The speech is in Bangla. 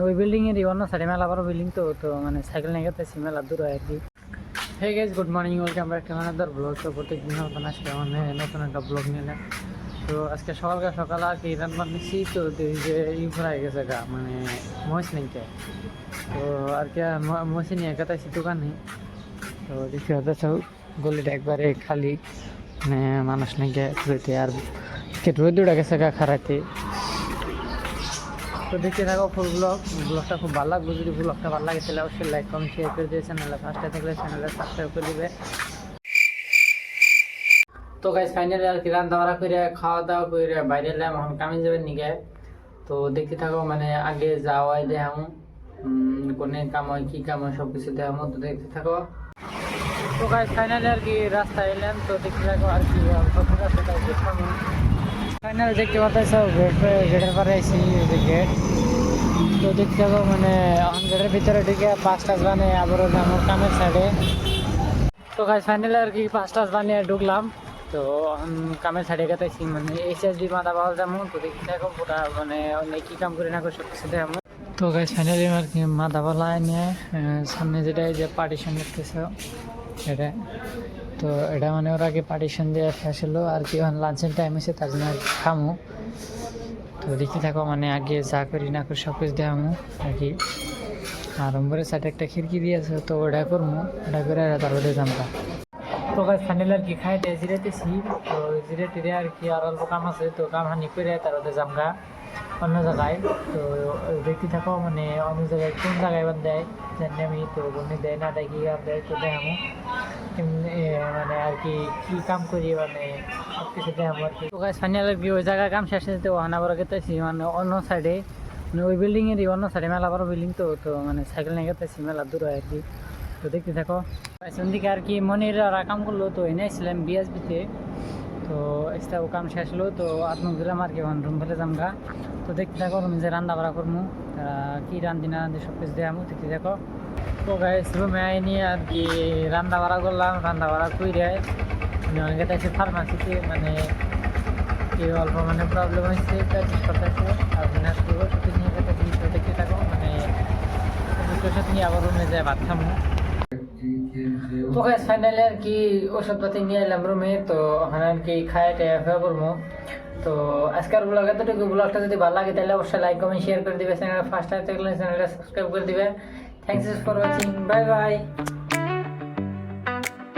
ওই বিল্ডিংয়েরই অন্য সাইডে মেলা বড় বিল্ডিং, তো তো মানে সাইকেল নিয়ে গেতেছি, মেলা দূর হয় আর কি। Hey guys, good morning, welcome back to another blog. তো প্রত্যেকদিন মতন আজকে মানে নতুন একটা ব্লগ নিলাম। তো আজকে সকাল আর কি রান্না নিচ্ছি, তো দেখি যে হয়ে গেছে গা, মানে মহিষ নেই। তো আর কি মহিষ নিয়ে গেতেছি দোকানে। তো দেখি হচ্ছে গলিটা একবারে খালি, মানে মানুষ নেই ঘুরেতে, আর রোদ উঠে গেছে গা খারাতে। তো দেখতে থাকো ফুল ব্লগটা খুব ভালো লাগবে। যদি ব্লগটা ভালো লাগে তাহলে অবশ্যই লাইক কমেন্ট শেয়ার করে দিয়ে চ্যানেলে ফার্স্টে থাকলে চ্যানেলে সাবস্ক্রাইব করে দিবে। তো গাইস ফাইনালি আর কি রান্না বাড়া করে খাওয়া দাওয়া করে বাইরে এলাম, এখন কামে যাবেন নিগে। তো দেখতে থাকো, মানে আগে যাওয়াই দেখাম কোনে কাম হয় কি কাম হয় সব কিছু দেখাম, তো দেখতে থাকো। তো গাইস ফাইনালি আর কি রাস্তায় এলাম, তো দেখতে থাকো আর কি ফাইনালি দেখতে পাচ্ছ গেটের পরে আইসি, যে গেট। তো দেখতে থাকো, মানে গেটের ভিতরে ঢুকে 5টা বানিয়ে আবার আমার কামের সাইডে। তো গাইস ফাইনালি আর কি 5টা বানিয়ে ঢুকলাম। তো কামের সাইডে গেতেছি, মানে HSD মাথা পাওয়া যেমন। তো দেখতে থাকো পুরা, মানে অনেক কী কাম করে না করে সব কিছু দেখাম। তো গাইস ফাইনালি আর কি মাথা পালা নিয়ে সামনে যেটা যে পার্টিশন দেখতেছে এটা, তো এটা মানে ওরা আগে পার্টিশন দিয়ে শেষ হলো আর কি, লাঞ্চের টাইম হয়েছে, তার জন্য আর কি খামো। তো দেখতে থাকো, মানে আগে যা করি না করি সব কিছু দেখামো আর কি। আর নম্বরের সাইডে একটা খিড়কি দিয়েছে, তো ওটা করবো, ওটা করে তারপরে জানতাম। তো গাছ ফাইনাল আর কি খাইতে জিরাইতেছি। তো জিরে টিরে আর কি আর অল্প কাম আছে, তো কাম হানি করে তারপরে জামগা অন্য জায়গায়। তো দেখতে থাকো, মানে অন্য জায়গায় কোন জায়গায় বাদ দেয় জানি আমি, তো বন্ধু দেয় না দেয় কি আর দেয়, তো দেখামো মানে আর কি কী কাম করি, মানে সব কিছু দেখামো আর কি। তো গাছ ফাইনাল আর কি ওই জায়গায় কাম শেষ হয়েছে, তো হানা বড় গেতেছি, মানে অন্য সাইডে, মানে ওই বিল্ডিংয়েরই অন্য সাইডে মেলা বড় বিল্ডিং, তো তো মানে সাইকেল নিয়ে গেতেছি, মেলা দূর হয় আর কি। তো দেখতে থাকো দিকে আর কি মনির কাম করলো, তো এনে আসছিলাম BSB-তে। তো একটা ও কাম শেষ হলো, তো আত্মক দিলাম আর কি, এখন রুম ফেলে যামগা। তো দেখতে থাকো রুমে যে রান্না বাড়া করবো, কি রান্ধি না রান্ধি সব কিছু দেখামো, দেখতে থাকো। তো গাইস রুমে আইনি আর কি রান্না বাড়া করলাম, রান্না বাড়া করে অনেকে দেখছি ফার্মাসিতে, মানে এই অল্প মানে প্রবলেম হয়েছে, প্র্যাকটিস করতেছে আর বিনাশ করবো, সাথে নিয়ে যেতেছি। তো দেখতে থাকো, মানে সাথে নিয়ে আবার রুমে যায় ভাত খামো। তো গাইস ফাইনালি আর কি ওষুধপাতি নিয়ে এলাম রুমে, তো ওখানে আর কি খায় টাইয়া ফেয়া করবো। তো আজকের ব্লগ এতটুকু। ব্লগটা যদি ভালো লাগে তাহলে অবশ্যই লাইক কমেন্ট শেয়ার করে দিবে, চ্যানেল ফার্স্ট টাইম থাকলে চ্যানেলটা সাবস্ক্রাইব করে দিবে। Thanks for watching, bye bye.